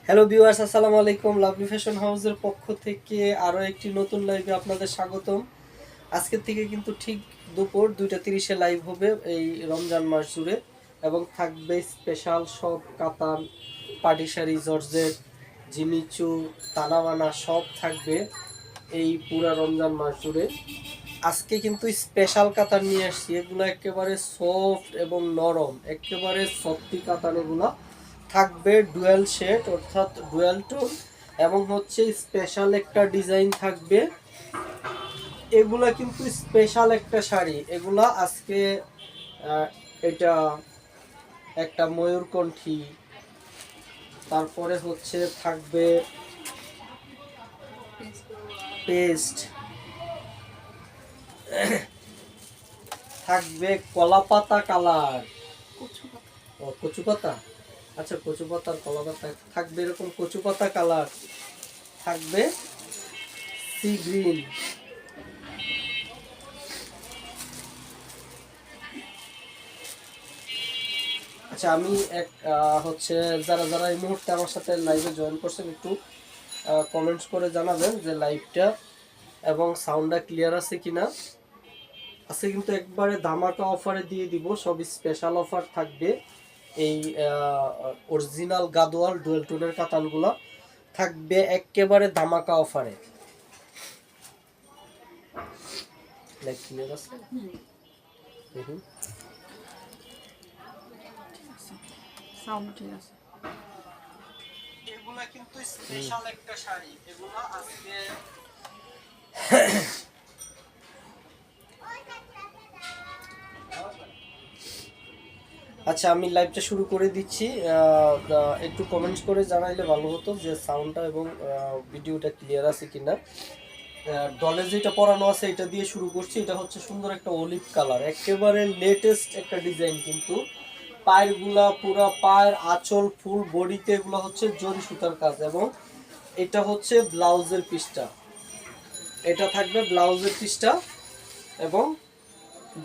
Hello viewers, আসসালামু আলাইকুম। Lovely fashion হাউসের পক্ষ থেকে আরও একটি নতুন লাইভে আপনাদের স্বাগতম। আজকের থেকে কিন্তু ঠিক দুপুর 2:30-এ লাইভ হবে এই রমজান মাস জুড়ে, এবং থাকবে স্পেশাল সব কাতান, পাটি শাড়ি, জর্জেট, জিমিচু, তানাবানা সব থাকবে এই পুরা রমজান মাস জুড়ে। আজকে কিন্তু স্পেশাল কাতান নিয়ে আসছি, এগুলো একেবারে সফট এবং নরম, একেবারে সফটি কাতান। এগুলো থাকবে ডুয়াল শেড অর্থাৎ ডুয়াল টোন, এবং হচ্ছে স্পেশাল একটা ডিজাইন থাকবে। এগুলা কিন্তু স্পেশাল একটা শাড়ি। এগুলা আজকে এটা একটা ময়ূরকণ্ঠী, তারপরে হচ্ছে থাকবে পেস্ট, থাকবে কলাপাতা কালার, ও কচু পাতা, আচ্ছা কচু পাতার কলা পাতা থাকবে, এরকম কচু পাতা কালার থাকবে, সি গ্রিন। আচ্ছা, আমি এক হচ্ছে যারা যারা এই মুহূর্তে আমার সাথে লাইভে জয়েন করছেন একটু কমেন্টস করে জানাবেন যে লাইভটা এবং সাউন্ডটা ক্লিয়ার আছে কিনা। আজকে কিন্তু একবারে ধামাকা অফারে দিয়ে দিব, সব স্পেশাল অফার থাকবে। এই অরিজিনাল গাদোয়াল ডুয়েল টোনের কাতানগুলো থাকবে একেবারে ধামাকা অফারে। লাইভ ক্লিয়ার আছে? হুম, সাউন্ড ঠিক আছে। এগুলা কিন্তু স্পেশাল একটা শাড়ি। এগুলা আজকে আচ্ছা, আমি লাইভটা শুরু করে দিচ্ছি। একটু কমেন্টস করে জানাইলে ভালো হতো যে সাউন্ডটা এবং ভিডিওটা ক্লিয়ার আছে কিনা। ডলে যেটা পরানো আছে এটা দিয়ে শুরু করছি। এটা হচ্ছে সুন্দর একটা অলিভ কালার, একেবারে লেটেস্ট একটা ডিজাইন। কিন্তু পায়েরগুলা পুরা পায়ের আঁচল ফুল বডিতে এগুলো হচ্ছে জরি সুতার কাজ, এবং এটা হচ্ছে ব্লাউজের পিসটা। এটা থাকবে ব্লাউজের পিসটা, এবং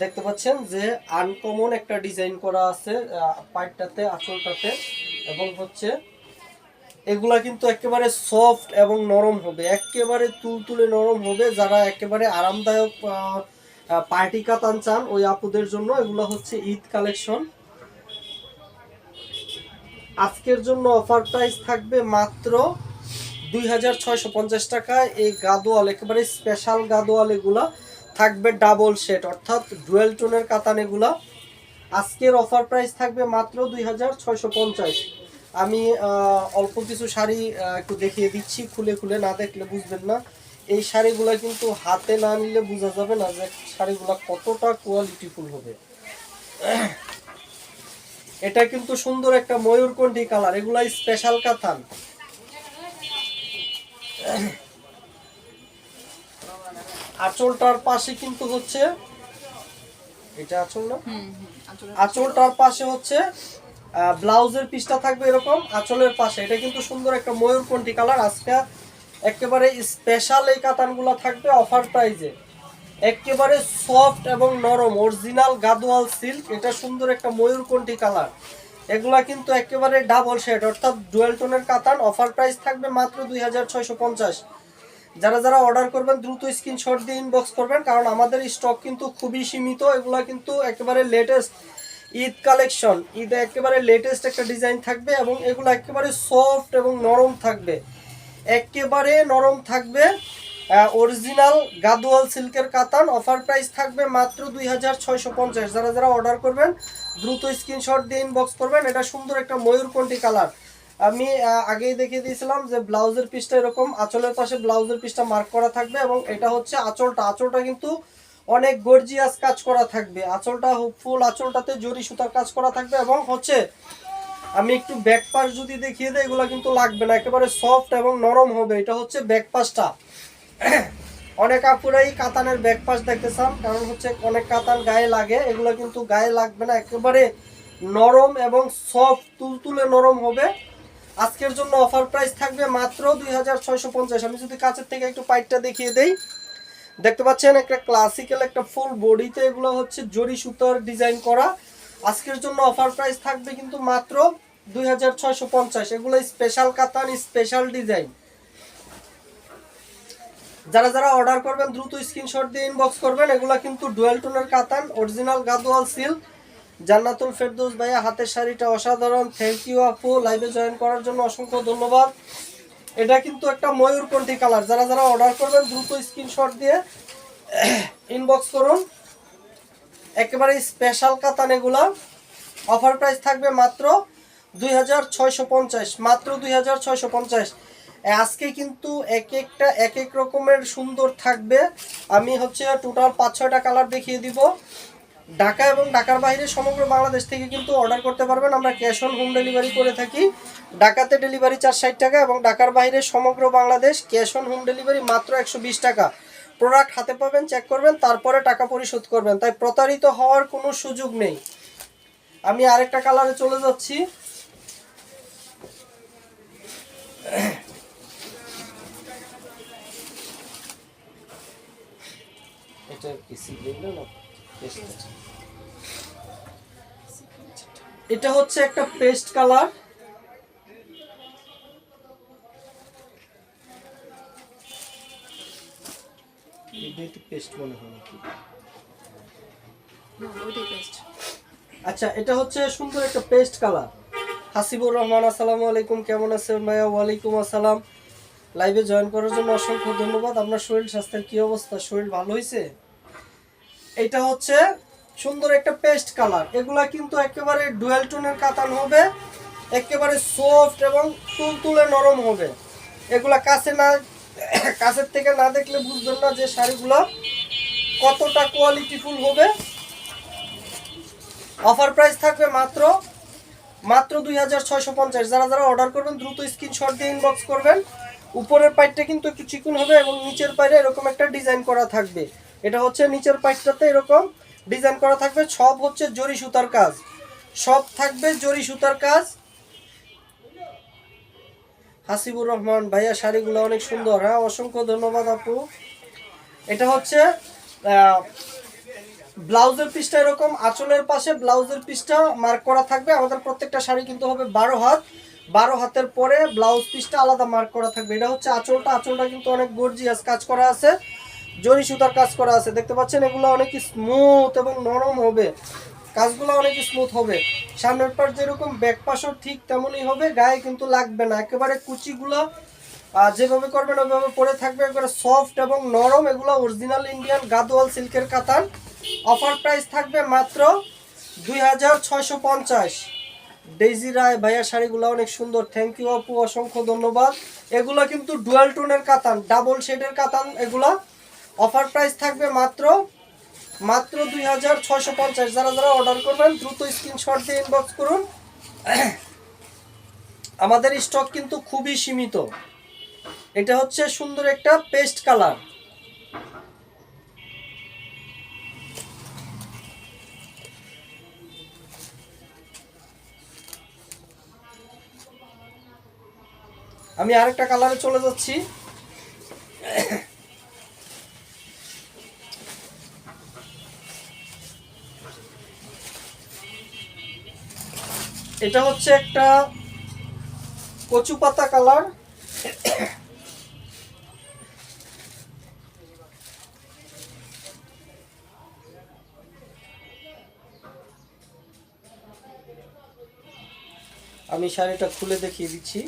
দেখতে পাচ্ছেন যে আনকমন একটা ডিজাইন করা আছে পাইটটাতে, আঁচলটাতে, এবং হচ্ছে এগুলা কিন্তু একেবারে সফট এবং নরম হবে, একেবারে তুলতুলে নরম হবে। যারা একেবারে আরামদায়ক পার্টি কাতান চান ওই আপুদের জন্য এগুলো হচ্ছে ঈদ কালেকশন। আজকের জন্য অফার প্রাইস থাকবে মাত্র 2650 টাকায়। এই গাদোয়াল একেবারে স্পেশাল গাদোয়াল এগুলা থাকবে ডাবল শেড অর্থাৎ ডুয়েল টোনের কাতান। এগুলা আজকের অফার প্রাইস থাকবে মাত্র 2650। আমি অল্প কিছু শাড়ি একটু দেখিয়ে দিচ্ছি, খুলে খুলে না দেখলে বুঝবেন না। এই শাড়িগুলো কিন্তু হাতে না নিলে বোঝা যাবে না যে শাড়িগুলো কতটা কোয়ালিটিফুল হবে। এটা কিন্তু সুন্দর একটা ময়ূরকণ্ঠী কালার, এগুলা স্পেশাল কাতান। আঁচলটার পাশে কিন্তু হচ্ছে এটা আঁচল না, আঁচলটার পাশে হচ্ছে ব্লাউজের পিসটা থাকবে এরকম আঁচলের পাশে। এটা কিন্তু সুন্দর একটা ময়ূরকণ্ঠী কালার। আজকে একেবারে স্পেশাল এই কাতানগুলো থাকবে অফার প্রাইজে, একেবারে সফট এবং নরম অরিজিনাল গাদোয়াল সিল্ক। এটা সুন্দর একটা ময়ূরকণ্ঠী কালার। এগুলা কিন্তু একেবারে ডাবল শেড অর্থাৎ ডুয়েল টোনের কাতান। অফার প্রাইস থাকবে মাত্র 2650। যারা যারা অর্ডার করবেন দ্রুত স্ক্রিনশট দিয়ে ইনবক্স করবেন, কারণ আমাদের স্টক কিন্তু খুবই সীমিত। এগুলা কিন্তু একেবারে লেটেস্ট ঈদ কালেকশন, ঈদে একেবারে লেটেস্ট একটা ডিজাইন থাকবে, এবং এগুলো একেবারে সফট এবং নরম থাকবে, একেবারে নরম থাকবে। অরিজিনাল গাদোয়াল সিল্কের কাতান। অফার প্রাইস থাকবে মাত্র 2650। যারা যারা অর্ডার করবেন দ্রুত স্ক্রিনশট দিয়ে ইনবক্স করবেন। এটা সুন্দর একটা ময়ূরকণ্ঠী কালার। আমি আগেই দেখিয়ে দিয়েছিলাম যে ব্লাউজের পিসটা এরকম আঁচলের পাশে ব্লাউজের পিসটা মার্ক করা থাকবে, এবং এটা হচ্ছে আঁচলটা। আঁচলটা কিন্তু অনেক গর্জিয়াস কাজ করা থাকবে। আঁচলটা ফুল আঁচলটাতে জরি সুতার কাজ করা থাকবে, এবং হচ্ছে আমি একটু ব্যাক পাশ যদি দেখিয়ে দেয় এগুলো কিন্তু লাগবে না, একেবারে সফট এবং নরম হবে। এটা হচ্ছে ব্যাক পাশটা। অনেক আপুরাই কাতানের ব্যাক পাশ দেখতে চান, কারণ হচ্ছে অনেক কাতান গায়ে লাগে, এগুলো কিন্তু গায়ে লাগবে না, একেবারে নরম এবং সফট তুলতুলে নরম হবে। আজকের জন্য অফার প্রাইস থাকবে মাত্র 2650। আমি যদি কাছের থেকে একটু পাইটটা দেখিয়ে দেই, দেখতে পাচ্ছেন একটা ক্লাসিক্যাল একটা ফুল বডিতে এগুলো হচ্ছে জরি সুতার ডিজাইন করা। আজকের জন্য অফার প্রাইস থাকবে কিন্তু মাত্র 2650। এগুলো স্পেশাল কাতান, স্পেশাল ডিজাইন। যারা যারা অর্ডার করবেন দ্রুত স্ক্রিনশট দিয়ে ইনবক্স করবেন। এগুলো কিন্তু ডুয়াল টোনের কাতান, অরিজিনাল গাদোয়াল সিল্ক। জান্নাতুল ফেরদৌস ভাইয়া, হাতের শাড়িটা অসাধারণ। থ্যাংক ইউ আপু, লাইভে জয়েন করার জন্য অসংখ্য ধন্যবাদ। এটা কিন্তু একটা ময়ূরকণ্ঠী কালার। যারা যারা অর্ডার করবেন দ্রুত স্ক্রিনশট দিয়ে ইনবক্স করুন। একেবারে স্পেশাল কাতান এগুলা। অফার প্রাইস থাকবে মাত্র 2650, মাত্র 2650। আজকে কিন্তু এক একটা এক এক রকমের সুন্দর থাকবে। আমি হচ্ছে টোটাল 5-6টা কালার দেখিয়ে দিব। ঢাকা এবং ঢাকার বাইরে সমগ্র বাংলাদেশ থেকে কিন্তু অর্ডার করতে পারবেন। আমরা ক্যাশ অন হোম ডেলিভারি করে থাকি। ঢাকাতে ডেলিভারি চার্জ 60 টাকা এবং ঢাকার বাইরে সমগ্র Bangladesh cash on home delivery মাত্র 120 টাকা। প্রোডাক্ট হাতে পাবেন, চেক করবেন, তারপরে টাকা পরিশোধ করবেন। তাই প্রতারিত হওয়ার কোনো সুযোগ নেই। আমি আরেকটা কালারে চলে যাচ্ছি। এটা হচ্ছে একটা পেস্ট কালার। পেস্ট মনে হয় নাকি? আচ্ছা, এটা হচ্ছে সুন্দর একটা পেস্ট কালার। হাসিবুর রহমান, আসসালামু আলাইকুম, কেমন আছেন ভাইয়া? ওয়ালাইকুম আসসালাম। লাইভে জয়েন করার জন্য অসংখ্য ধন্যবাদ। আপনার শরীর স্বাস্থ্যের কি অবস্থা? শরীর ভালো হয়েছে? এটা হচ্ছে সুন্দর একটা পেস্ট কালার। এগুলা কিন্তু একেবারে ডুয়াল টোনের কাতান হবে, একেবারে সফট এবং তুলতুলে নরম হবে। এগুলা কাছের থেকে না দেখলে বুঝবেন না যে শাড়িগুলো কতটা কোয়ালিটিফুল হবে। অফার প্রাইস থাকবে মাত্র 2650। যারা যারা অর্ডার করবেন দ্রুত স্ক্রিনশট দিয়ে ইনবক্স করবেন। উপরের পাইটটা কিন্তু একটু চিকন হবে এবং নিচের পাইটে এরকম একটা ডিজাইন করা থাকবে। এটা হচ্ছে নিচের পাইটটাতে এরকম ডিজাইন করা থাকবে। সব হচ্ছে জরি সুতার কাজ, সব থাকবে জরি সুতার কাজ। হাসিবুর রহমান ভাইয়া, শাড়িগুলো অনেক সুন্দর। হ্যাঁ, অসংখ্য ধন্যবাদ আপু। এটা হচ্ছে ব্লাউজের পিসটা এরকম, আঁচলের পাশে ব্লাউজের পিসটা মার্ক করা থাকবে। আমাদের প্রত্যেকটা শাড়ি কিন্তু হবে 12 হাত। 12 হাতের পরে ব্লাউজ পিসটা আলাদা মার্ক করা থাকবে। এটা হচ্ছে আঁচলটা। আঁচলটা কিন্তু অনেক গর্জিয়াস কাজ করা আছে, জরি সুতার কাজ করা আছে। দেখতে পাচ্ছেন, এগুলো অনেক স্মুথ এবং নরম হবে। কাজগুলো অনেক স্মুথ হবে। সামনের পাশ যেরকম ব্যাক পাশও ঠিক তেমনই হবে। গায়ে কিন্তু লাগবে না। একেবারে কুচিগুলো যেভাবে করবেন ওইভাবে পরে থাকবে। একবারে সফট এবং নরম। এগুলো অরিজিনাল ইন্ডিয়ান গাদোয়াল সিল্কের কাতান। অফার প্রাইস থাকবে মাত্র 2650। ডেইজি রায় ভাইয়া, শাড়িগুলো অনেক সুন্দর। থ্যাংক ইউ আপু, অসংখ্য ধন্যবাদ। এগুলো কিন্তু ডুয়াল টোনের কাতান, ডাবল শেডের কাতান এগুলা। অফার প্রাইস থাকবে মাত্র 2650। যারা যারা অর্ডার করবেন দ্রুত স্ক্রিনশট দিয়ে ইনবক্স করুন। আমাদের স্টক কিন্তু খুবই সীমিত। এটা হচ্ছে সুন্দর একটা পেস্ট কালার। আমি আরেকটা কালারে চলে যাচ্ছি। এটা হচ্ছে একটা কচু পাতা কালার। আমি শাড়িটা খুলে দেখিয়ে দিচ্ছি।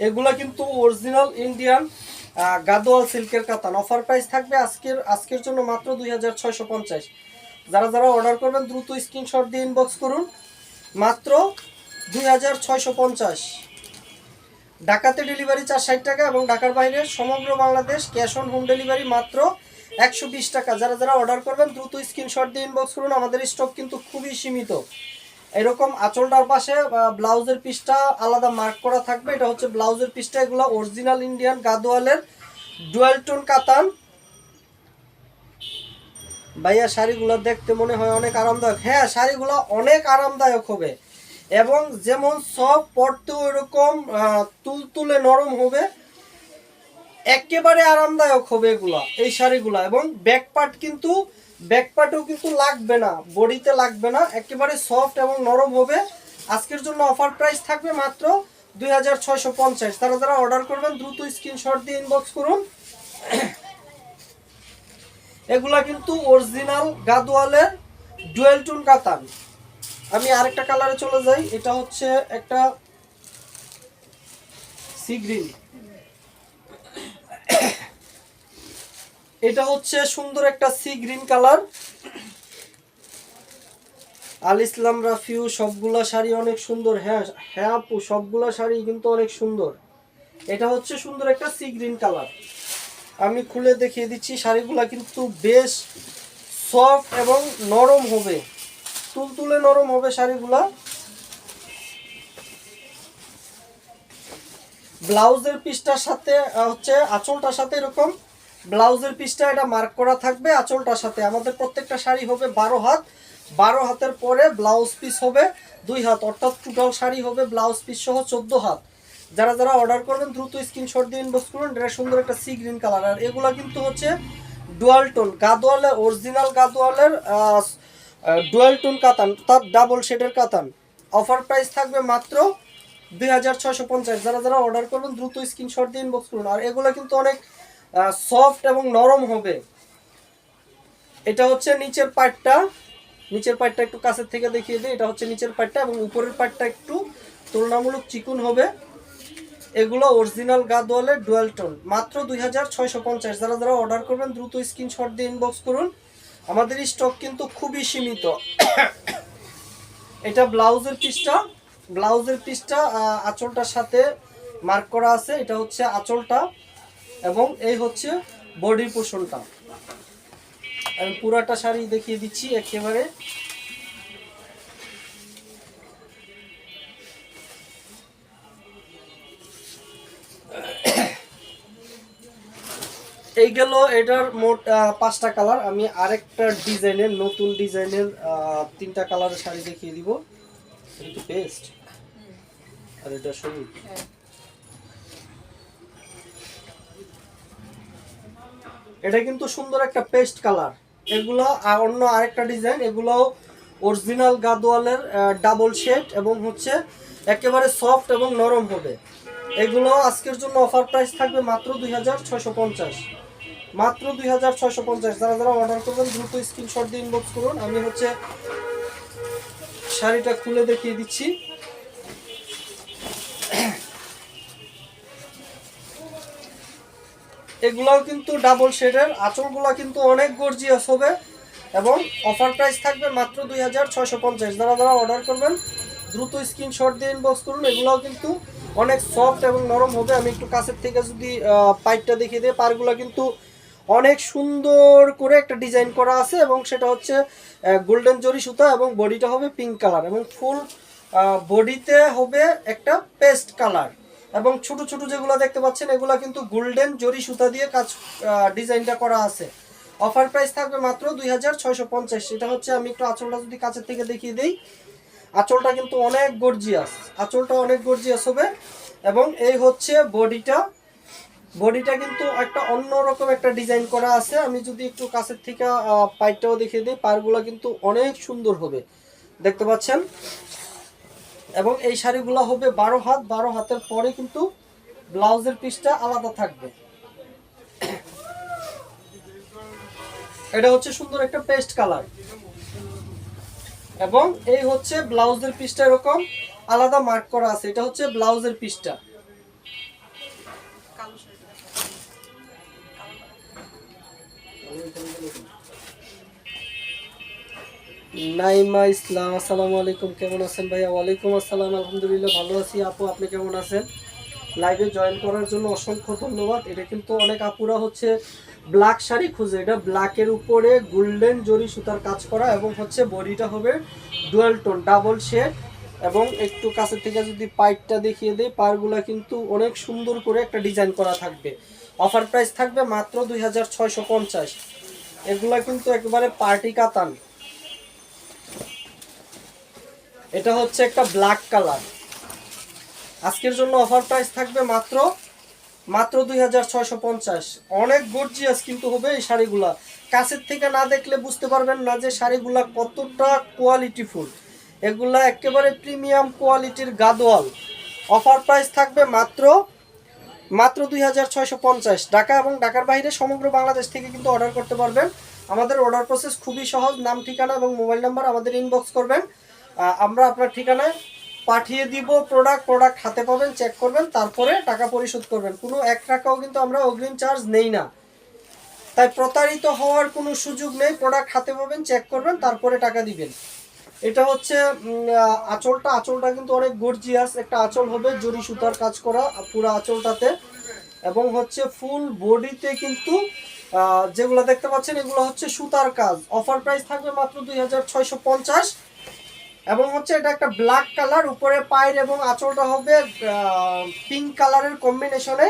এগুলা কিন্তু অরিজিনাল ইন্ডিয়ান গাদোয়াল সিল্কের কাতান। অফার প্রাইস থাকবে আজকের জন্য মাত্র 2650। যারা যারা অর্ডার করবেন দ্রুত স্ক্রিনশট দিয়ে ইনবক্স করুন। মাত্র 2650। ঢাকাতে ডেলিভারি চার্জ 60 টাকা এবং ঢাকার বাইরে সমগ্র Bangladesh cash on home delivery মাত্র 120 টাকা। যারা যারা অর্ডার করবেন দ্রুত স্ক্রিনশট দিয়ে ইনবক্স করুন। আমাদের স্টক কিন্তু খুবই সীমিত। এরকম আঁচলটার পাশে ব্লাউজের পিসটা আলাদা মার্ক করা থাকবে। এটা হচ্ছে ব্লাউজের পিসটা। এগুলো অরিজিনাল ইন্ডিয়ান গাদোয়ালের ডুয়াল টোন কাতান। ভাইয়া, শাড়িগুলো দেখতে মনে হয় অনেক আরামদায়ক। হ্যাঁ, শাড়িগুলো অনেক আরামদায়ক হবে এবং যেমন সব পরতেও এরকম তুলতুলে নরম হবে। একেবারে আরামদায়ক হবে এগুলা, এই শাড়িগুলা। এবং ব্যাক পার্ট কিন্তু, ব্যাক পার্টও কিন্তু লাগবে না, বডিতে লাগবে না, একেবারে সফট এবং নরম হবে। আজকের জন্য অফার প্রাইস থাকবে মাত্র 2650। তারা যারা অর্ডার করবেন দ্রুত স্ক্রিনশট দিয়ে ইনবক্স করুন। এগুলা কিন্তু অরিজিনাল গাদোয়ালের ডুয়েল টোন কাতান। আমি আরেকটা কালারে চলে যাই, এটা হচ্ছে একটা সি গ্রিন। এটা হচ্ছে সুন্দর একটা সি গ্রিন কালার। আল ইসলাম রাফিউ সবগুলা শাড়ি অনেক সুন্দর। হ্যাঁ হ্যাঁ আপু, সবগুলা শাড়ি কিন্তু অনেক সুন্দর। এটা হচ্ছে সুন্দর একটা সি গ্রিন কালার। আমি খুলে দেখিয়ে দিচ্ছি, শাড়িগুলা কিন্তু বেশ সফট এবং নরম হবে, তুলতুলে নরম হবে শাড়িগুলা। ব্লাউজের পিসটার সাথে হচ্ছে আঁচলটার সাথে এরকম ব্লাউজের পিসটা এটা মার্ক করা থাকবে আঁচলটার সাথে। আমাদের প্রত্যেকটা শাড়ি হবে 12 হাত, 12 হাতের পরে ব্লাউজ পিস হবে 2 হাত, অর্থাৎ টোটাল শাড়ি হবে ব্লাউজ পিস সহ 14 হাত। যারা যারা অর্ডার করবেন দ্রুত স্ক্রিনশট দিয়ে ইনবক্স করুন। এটা সুন্দর একটা সি গ্রিন কালার। আর এগুলা কিন্তু হচ্ছে ডুয়াল টোন গাদোয়ালের, অরিজিনাল গাদোয়ালের ডুয়াল টোন কাতান, তার ডাবল শেডের কাতান। অফার প্রাইস থাকবে মাত্র 2650। যারা যারা অর্ডার করবেন দ্রুত স্ক্রিনশট দিয়ে ইনবক্স করুন। আর এগুলো কিন্তু অনেক সফট এবং নরম হবে। এটা হচ্ছে নিচের পার্টটা, নিচের পার্টটা একটু কাছের থেকে দেখিয়ে দিই। এটা হচ্ছে নিচের পার্টটা এবং উপরের পার্টটা একটু তুলনামূলক চিকন হবে। এগুলো অরিজিনাল গাদোয়ালের ডুয়াল টোন, মাত্র 2650। যারা যারা অর্ডার করবেন দ্রুত স্ক্রিনশট দিয়ে ইনবক্স করুন। আমাদের স্টক কিন্তু খুবই সীমিত। এটা ব্লাউজের পিসটা, ব্লাউজের পিসটা আঁচলটার সাথে মার্ক করা আছে। এটা হচ্ছে আঁচলটা এবং এই হচ্ছে বডি পোর্শনটা। আমি পুরাটা শাড়ি দেখিয়ে দিচ্ছি একেবারে। এই গেল এটার মোট 5টা কালার। আমি আরেকটা ডিজাইনের, নতুন ডিজাইনের 3টা কালারের শাড়ি দেখিয়ে দিব। এটা তো পেস্ট আর এটা সবুজ। এটা কিন্তু সুন্দর একটা পেস্ট কালার। এগুলো অন্য আরেকটা ডিজাইন, এগুলো অরিজিনাল গাদোয়ালের ডাবল শেড এবং হচ্ছে একেবারে সফট এবং নরম হবে। এগুলো আজকের জন্য অফার প্রাইস থাকবে মাত্র 2650, মাত্র 2650। যারা যারা অর্ডার করবেন দ্রুত স্ক্রিনশট দিয়ে ইনবক্স করুন। আমি হচ্ছে শাড়িটা খুলে দেখিয়ে দিচ্ছি। এগুলাও কিন্তু ডাবল শেডের, আঁচলগুলো কিন্তু অনেক গর্জিয়াস হবে এবং অফার প্রাইস থাকবে মাত্র 2650। যারা যারা অর্ডার করবেন দ্রুত স্ক্রিনশট দিয়ে ইনবক্স করুন। এগুলাও কিন্তু অনেক সফট এবং নরম হবে। আমি একটু কাছের থেকে যদি পাইপটা দেখিয়ে দিই, পারগুলো কিন্তু অনেক সুন্দর করে একটা ডিজাইন করা আছে এবং সেটা হচ্ছে গোল্ডেন জরি সুতা এবং বডিটা হবে পিঙ্ক কালার এবং ফুল বডিতে হবে একটা পেস্ট কালার এবং ছোট ছোট যেগুলো দেখতে পাচ্ছেন এগুলো কিন্তু গোল্ডেন জরি সুতা দিয়ে কাজ ডিজাইনটা করা আছে। অফার প্রাইস থাকবে মাত্র 2650। এটা হচ্ছে, আমি একটু আঁচলটা যদি কাছের থেকে দেখিয়ে দিই, আঁচলটা কিন্তু অনেক গর্জিয়াস, আঁচলটা অনেক গর্জিয়াস হবে এবং এই হচ্ছে বডিটা। বডিটা কিন্তু একটা অন্যরকম একটা ডিজাইন করা আছে। আমি যদি একটু কাছের থেকে পাইপটাও দেখিয়ে দিই, পারগুলো কিন্তু অনেক সুন্দর হবে, দেখতে পাচ্ছেন। এবং এই শাড়িগুলো হবে 12 হাত, 12 হাতের পরে কিন্তু ব্লাউজের পিসটা আলাদা থাকবে। এটা হচ্ছে সুন্দর একটা পেস্ট কালার এবং এই হচ্ছে ব্লাউজের পিসটা এরকম আলাদা মার্ক করা আছে। এটা হচ্ছে ব্লাউজের পিসটা। নাইমা ইসলাম, আসসালামু আলাইকুম, কেমন আছেন ভাইয়া? ওয়ালাইকুম আসসালাম, আলহামদুলিল্লাহ ভালো আছি। আপু আপনি কেমন আছেন? লাইভে জয়েন করার জন্য অসংখ্য ধন্যবাদ। এটা কিন্তু অনেক আপুরা হচ্ছে ব্ল্যাক শাড়ি খুঁজে, এটা ব্ল্যাকের উপরে গোল্ডেন জরি সুতার কাজ করা এবং হচ্ছে বডিটা হবে ডুয়াল টোন ডাবল শেড এবং একটু কাছে থেকে যদি পাইপটা দেখিয়ে দেয়, পারগুলা কিন্তু অনেক সুন্দর করে একটা ডিজাইন করা থাকবে। অফার প্রাইস থাকবে মাত্র 2650। এগুলা কিন্তু একেবারে পার্টি কাতান। এটা হচ্ছে একটা ব্ল্যাক কালার। আজকের জন্য অফার প্রাইস থাকবে মাত্র মাত্র 2650। অনেক গর্জিয়াস কিন্তু হবে এই শাড়িগুলা। কাছের থেকে না দেখলে বুঝতে পারবেন না যে শাড়িগুলা কতটা কোয়ালিটিফুল। এগুলা একেবারে প্রিমিয়াম কোয়ালিটির গাদোয়াল। অফার প্রাইস থাকবে মাত্র 2650। ঢাকা এবং ঢাকার বাইরে সমগ্র বাংলাদেশ থেকে কিন্তু অর্ডার করতে পারবেন। আমাদের অর্ডার প্রসেস খুবই সহজ। নাম, ঠিকানা এবং মোবাইল নাম্বার আমাদের ইনবক্স করবেন। আমরা আপনার ঠিকানায় পাঠিয়ে দিব প্রোডাক্ট হাতে পাবেন, চেক করবেন, তারপরে টাকা পরিশোধ করবেন। কোনো 1 টাকাও কিন্তু আমরা অগ্রিম চার্জ নেই না। তাই প্রতারিত হওয়ার কোনো সুযোগ নেই। প্রোডাক্ট হাতে পাবেন, চেক করবেন, তারপরে টাকা দিবেন। এটা হচ্ছে আঁচলটা কিন্তু অনেক গর্জিয়াস একটা আঁচল হবে, জরি সুতার কাজ করা পুরো আঁচলটাতে। এবং হচ্ছে ফুল বডিতে কিন্তু যেগুলো দেখতে পাচ্ছেন এগুলো হচ্ছে সুতার কাজ। অফার প্রাইস থাকবে মাত্র 2650। এবং হচ্ছে এটা একটা ব্ল্যাক কালার, উপরে পায়ের এবং আঁচলটা হবে পিঙ্ক কালারের কম্বিনেশনে,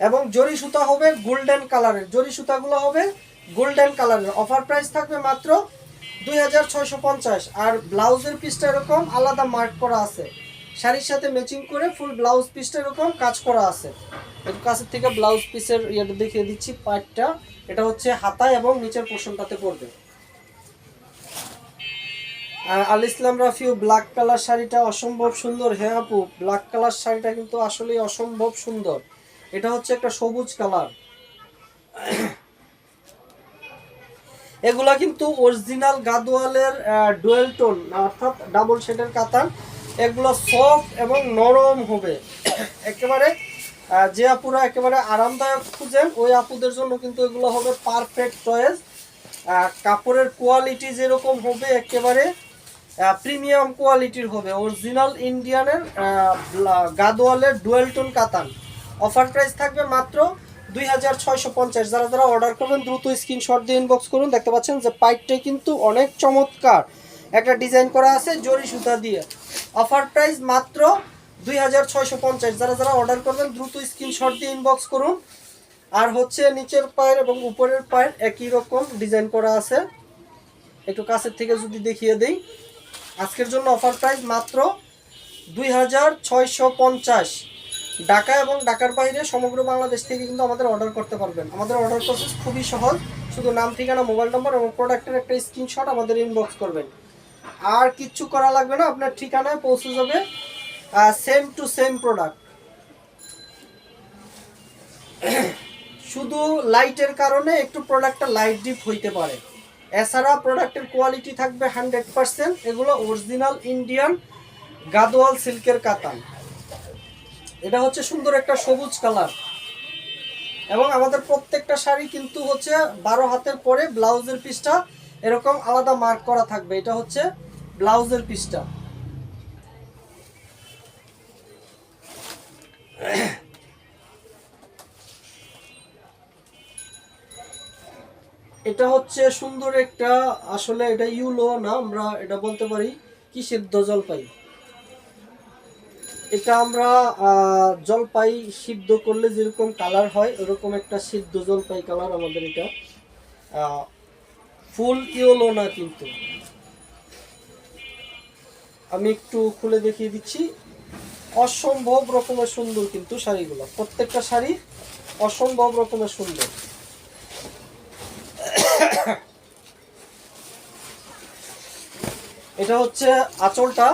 এবং জরি সুতা হবে গোল্ডেন কালারের। জরি সুতাগুলো হবে গোল্ডেন কালারের। অফার প্রাইস থাকবে মাত্র 2650। আর ব্লাউজের পিসটা এরকম আলাদা মার্ক করা আছে, শাড়ির সাথে ম্যাচিং করে ফুল ব্লাউজ পিসটা এরকম কাজ করা আছে। একটু কাছের থেকে ব্লাউজ পিসের ইয়েটা দেখিয়ে দিচ্ছি। পার্টটা এটা হচ্ছে হাতায় এবং নিচের পোর্শনটাতে পড়বে। আল ইসলাম রাফিউ ব্ল্যাক কালার শাড়িটা অসম্ভব সুন্দর। হ্যাঁ আপু, ব্ল্যাক কালার শাড়িটা কিন্তু আসলে অসম্ভব সুন্দর। এটা হচ্ছে একটা সবুজ কালার। এগুলা কিন্তু অরিজিনাল গাদোয়ালের ডুয়েল টোন অর্থাৎ ডাবল শেডের কাতান। এগুলো সফট এবং নরম হবে একেবারে। যে আপুরা একেবারে আরামদায়ক খুঁজেন ওই আপুদের জন্য কিন্তু এগুলো হবে পারফেক্ট চয়েস। কাপড়ের কোয়ালিটি যেরকম হবে একেবারে প্রিমিয়াম কোয়ালিটির হবে, অরিজিনাল ইন্ডিয়ানের গাদোয়ালের ডুয়েল টোন কাতান। অফার প্রাইস থাকবে মাত্র 2650। যারা যারা অর্ডার করবেন দ্রুত স্ক্রিনশট দিয়ে ইনবক্স করুন। দেখতে পাচ্ছেন যে পাইপটাই কিন্তু অনেক চমৎকার একটা ডিজাইন করা আছে জরি সুতা দিয়ে। অফার প্রাইস মাত্র 2650। যারা যারা অর্ডার করবেন দ্রুত স্ক্রিনশট দিয়ে ইনবক্স করুন। আর হচ্ছে নিচের পায়ের এবং উপরের পায়ের একই রকম ডিজাইন করা আছে। একটু কাছের থেকে যদি দেখিয়ে দেই, আজকের জন্য অফার প্রাইস মাত্র 2650। ঢাকা এবং ঢাকার বাইরে সমগ্র বাংলাদেশ থেকে কিন্তু আমাদের অর্ডার করতে পারবেন। আমাদের অর্ডার প্রসেস খুবই সহজ। শুধু নাম, ঠিকানা, মোবাইল নম্বর এবং প্রোডাক্টের একটা স্ক্রিনশট আমাদের ইনবক্স করবেন। আর কিচ্ছু করা লাগবে না, আপনার ঠিকানায় পৌঁছে যাবে সেম টু সেম প্রোডাক্ট। শুধু লাইটের কারণে একটু প্রোডাক্টটা লাইট ডিপ হইতে পারে, এছাড়া প্রোডাক্টের কোয়ালিটি থাকবে 100%। এগুলো অরিজিনাল ইন্ডিয়ান গাদোয়াল সিল্কের কাতান। এটা হচ্ছে সুন্দর একটা সবুজ কালার। এবং আমাদের প্রত্যেকটা শাড়ি কিন্তু হচ্ছে 12 হাতের পরে ব্লাউজের পিসটা এরকম আলাদা মার্ক করা থাকবে। এটা হচ্ছে ব্লাউজের পিসটা। এটা হচ্ছে সুন্দর একটা, আসলে এটা ইউলো না, আমরা এটা বলতে পারি কি সিদ্ধ জলপাই। এটা আমরা জলপাই সিদ্ধ করলে যেরকম কালার হয় ওরকম একটা সিদ্ধ জলপাই কালার আমাদের এটা। ফুল ইয়েলো না, কিন্তু আমি একটু খুলে দেখিয়ে দিচ্ছি। অসম্ভব রকমের সুন্দর কিন্তু শাড়িগুলো, প্রত্যেকটা শাড়ি অসম্ভব রকমের সুন্দর। এটা হচ্ছে আঁচলটা,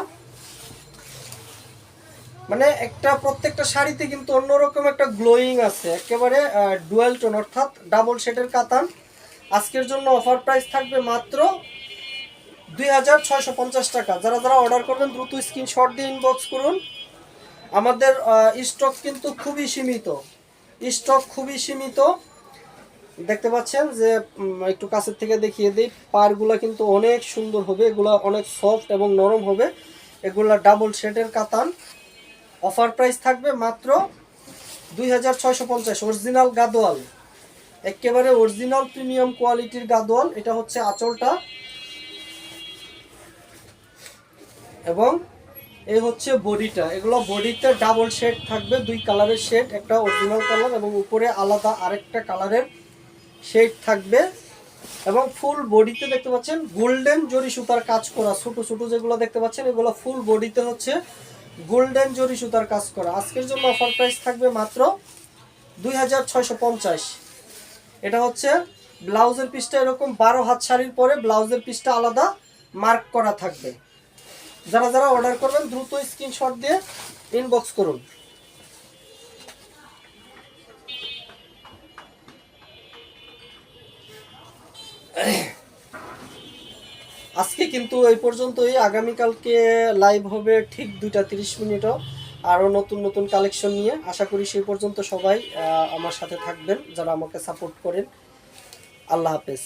মানে একটা প্রত্যেকটা শাড়িতে কিন্তু অন্যরকম একটা গ্লোয়িং আছে, একেবারে ডুয়াল টোন অর্থাৎ ডাবল শেডের কাতান। আজকের জন্য অফার প্রাইস থাকবে মাত্র 2650 টাকা। যারা যারা অর্ডার করবেন দ্রুত স্ক্রিনশট দিয়ে ইনবক্স করুন। আমাদের স্টক কিন্তু খুবই সীমিত, স্টক খুবই সীমিত। দেখতে পাচ্ছেন যে একটু কাছের থেকে দেখিয়ে দিই, পাড়গুলো কিন্তু অনেক সুন্দর হবে, এগুলো অনেক সফট এবং নরম হবে। এগুলা ডাবল শেডের কাতান। অফার প্রাইস থাকবে মাত্র 2650। অরিজিনাল গাদোয়াল, একেবারে অরিজিনাল প্রিমিয়াম কোয়ালিটির গাদোয়াল। এটা হচ্ছে আঁচলটা এবং এই হচ্ছে বডিটা। এগুলো বডিতে ডাবল শেড থাকবে, 2 কালারের শেড, একটা অরিজিনাল কালার এবং উপরে আলাদা আরেকটা কালারের শেড থাকবে। এবং ফুল বডিতে দেখতে পাচ্ছেন গোল্ডেন জরি সুতার কাজ করা ছোট ছোট যেগুলো দেখতে পাচ্ছেন এগুলো ফুল বডিতে হচ্ছে গোল্ডেন জরি সুতার কাজ করা। আজকের জন্য অফার প্রাইস থাকবে মাত্র 2650। এটা হচ্ছে ব্লাউজের পিসটা এরকম 12 হাত শাড়ির পরে ব্লাউজের পিসটা আলাদা মার্ক করা থাকবে। যারা যারা অর্ডার করবেন দ্রুত স্ক্রিনশট দিয়ে ইনবক্স করুন। আজকে কিন্তু এই পর্যন্তই। আগামীকালকে লাইভ হবে ঠিক 2:30 মিনিটও, আরও নতুন নতুন কালেকশন নিয়ে। আশা করি সেই পর্যন্ত সবাই আমার সাথে থাকবেন যারা আমাকে সাপোর্ট করেন। আল্লাহ হাফেজ।